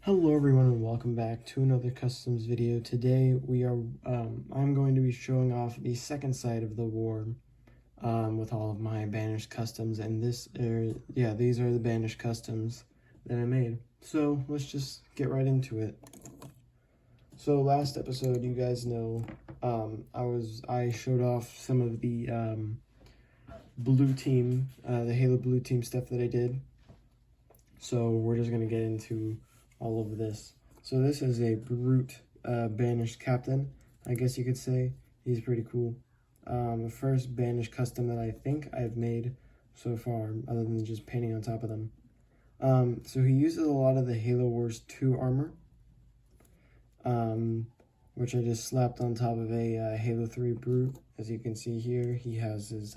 Hello everyone and welcome back to another customs video. Today I'm going to be showing off the second side of the war with all of my banished customs, and these are the banished customs that I made. So let's just get right into it. So last episode, you guys know, I showed off some of the blue team, the Halo blue team stuff that I did. So we're just gonna get into all of this. So this is a brute banished captain, I guess you could say. He's pretty cool. The first banished custom that I think I've made so far, other than just painting on top of them. So he uses a lot of the Halo Wars 2 armor, which I just slapped on top of a Halo 3 brute. As you can see here, he has his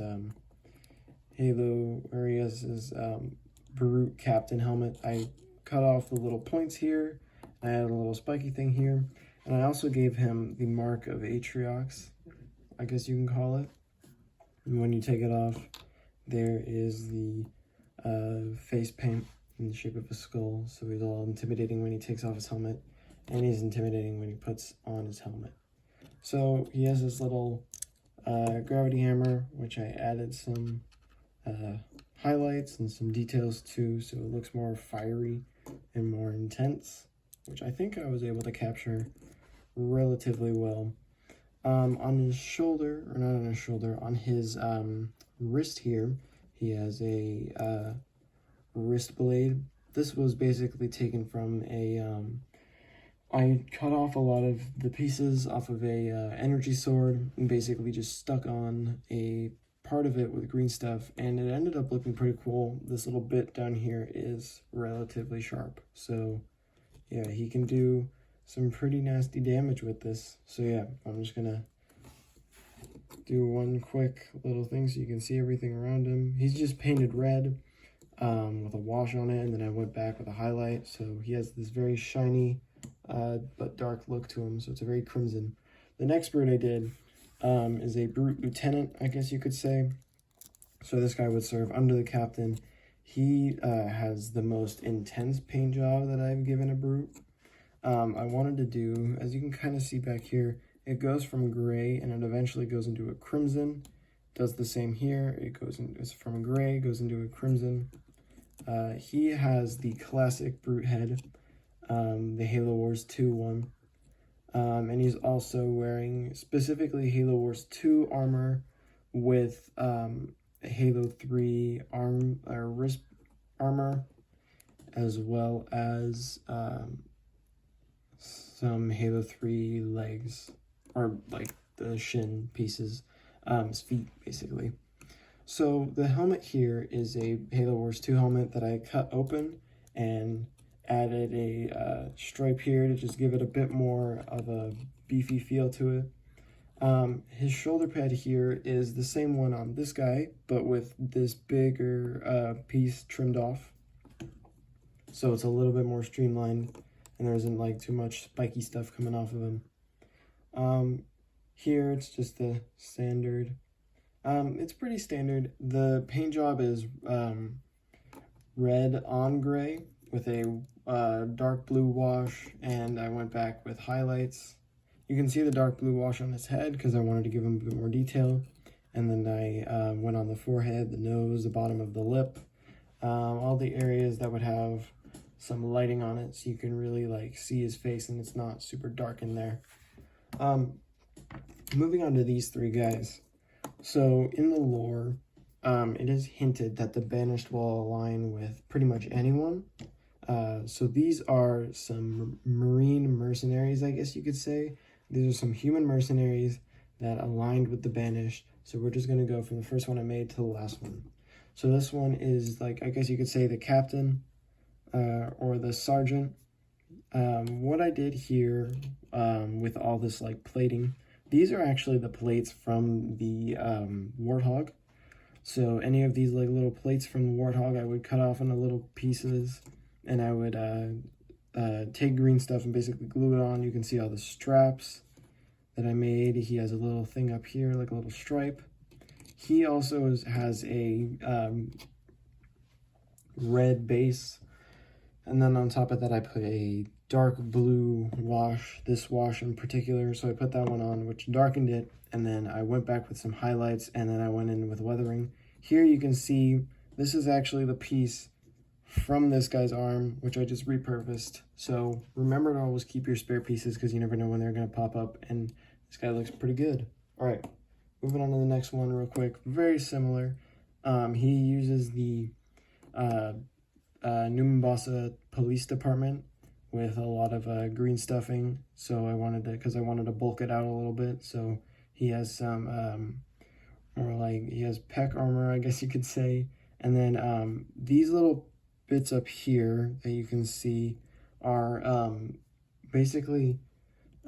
brute captain helmet. I cut off the little points here. I added a little spiky thing here, and I also gave him the mark of Atriox, I guess you can call it. And when you take it off, there is the face paint in the shape of a skull, so he's all intimidating when he takes off his helmet, and he's intimidating when he puts on his helmet. So he has this little gravity hammer, which I added some highlights and some details too, so it looks more fiery and more intense, which I think I was able to capture relatively well. On his shoulder, or not on his shoulder, on his wrist here, he has a wrist blade. This was basically taken from I cut off a lot of the pieces off of a energy sword and basically just stuck on a part of it with green stuff, and it ended up looking pretty cool. This little bit down here is relatively sharp, so yeah, he can do some pretty nasty damage with this. So yeah, I'm just gonna do one quick little thing so you can see everything around him. He's just painted red with a wash on it, and then I went back with a highlight, so he has this very shiny but dark look to him, so it's a very crimson. The next brute I did is a brute lieutenant, I guess you could say. So this guy would serve under the captain. He has the most intense paint job that I've given a brute. I wanted to do, as you can kind of see back here, it goes from gray and it eventually goes into a crimson. Does the same here. It's from gray, goes into a crimson. He has the classic brute head, the Halo Wars 2 one. And he's also wearing specifically Halo Wars 2 armor with Halo 3 wrist armor, as well as some Halo 3 legs, or like the shin pieces, his feet basically. So the helmet here is a Halo Wars 2 helmet that I cut open and added a stripe here to just give it a bit more of a beefy feel to it. His shoulder pad here is the same one on this guy, but with this bigger piece trimmed off. So it's a little bit more streamlined, and there isn't like too much spiky stuff coming off of him. Here it's just the standard. It's pretty standard. The paint job is red on gray with a dark blue wash, and I went back with highlights. You can see the dark blue wash on his head because I wanted to give him a bit more detail, and then I went on the forehead, the nose, the bottom of the lip, all the areas that would have some lighting on it so you can really like see his face and it's not super dark in there. Moving on to these three guys. So in the lore, it is hinted that the banished will align with pretty much anyone. So these are some marine mercenaries, I guess you could say. These are some human mercenaries that aligned with the banished. So we're just going to go from the first one I made to the last one. So this one is, like, I guess you could say the captain or the sergeant. What I did here with all this like plating, these are actually the plates from the Warthog. So any of these like little plates from the Warthog, I would cut off into little pieces, and I would take green stuff and basically glue it on. You can see all the straps that I made. He has a little thing up here, like a little stripe. He also has a red base And then on top of that, I put a dark blue wash, this wash in particular. So I put that one on, which darkened it. And then I went back with some highlights, and then I went in with weathering. Here you can see this is actually the piece from this guy's arm, which I just repurposed. So remember to always keep your spare pieces because you never know when they're going to pop up. And this guy looks pretty good. All right, moving on to the next one real quick. Very similar. He uses the New Mombasa Police Department with a lot of green stuffing. So I wanted to bulk it out a little bit. So he has some more like, he has peck armor, I guess you could say. And then these little bits up here that you can see are basically,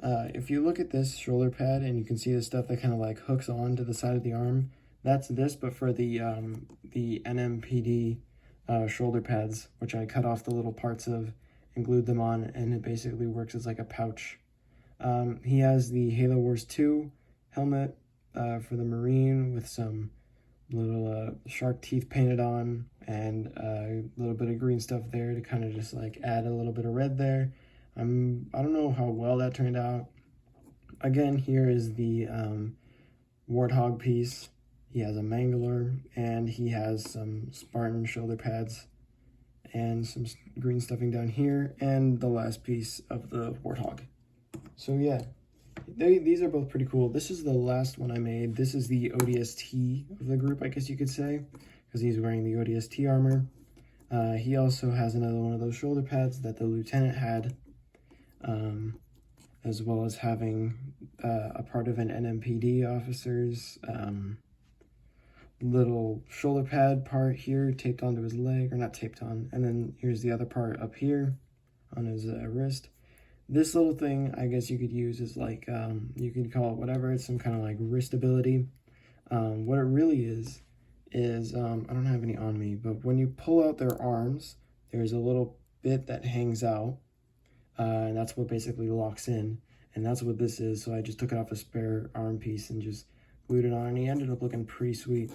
if you look at this shoulder pad and you can see the stuff that kind of like hooks on to the side of the arm, that's this, but for the NMPD shoulder pads, which I cut off the little parts of and glued them on, and it basically works as like a pouch. He has the Halo Wars 2 helmet for the Marine with some little shark teeth painted on, and a little bit of green stuff there to kind of just like add a little bit of red there. I don't know how well that turned out. Again, here is the Warthog piece. He has a Mangler, and he has some Spartan shoulder pads and some green stuffing down here, and the last piece of the Warthog. So yeah, these are both pretty cool. This is the last one I made. This is the ODST of the group, I guess you could say, because he's wearing the ODST armor. He also has another one of those shoulder pads that the lieutenant had, as well as having a part of an NMPD officer's little shoulder pad part here taped onto his leg, or not taped on, and then here's the other part up here on his wrist. This little thing, I guess you could use as like, you can call it whatever, it's some kind of like wrist ability. What it really is I don't have any on me, but when you pull out their arms, there's a little bit that hangs out, and that's what basically locks in, and that's what this is. So I just took it off a spare arm piece and just glued it on, and he ended up looking pretty sweet.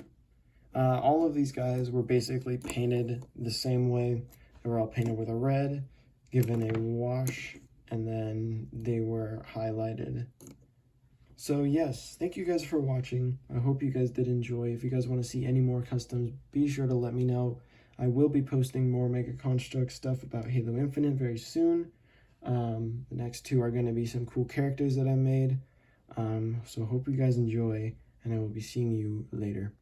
All of these guys were basically painted the same way. They were all painted with a red, given a wash, and then they were highlighted. So yes, thank you guys for watching. I hope you guys did enjoy. If you guys want to see any more customs, be sure to let me know. I will be posting more Mega Construct stuff about Halo Infinite very soon. The next two are going to be some cool characters that I made. So hope you guys enjoy, and I will be seeing you later.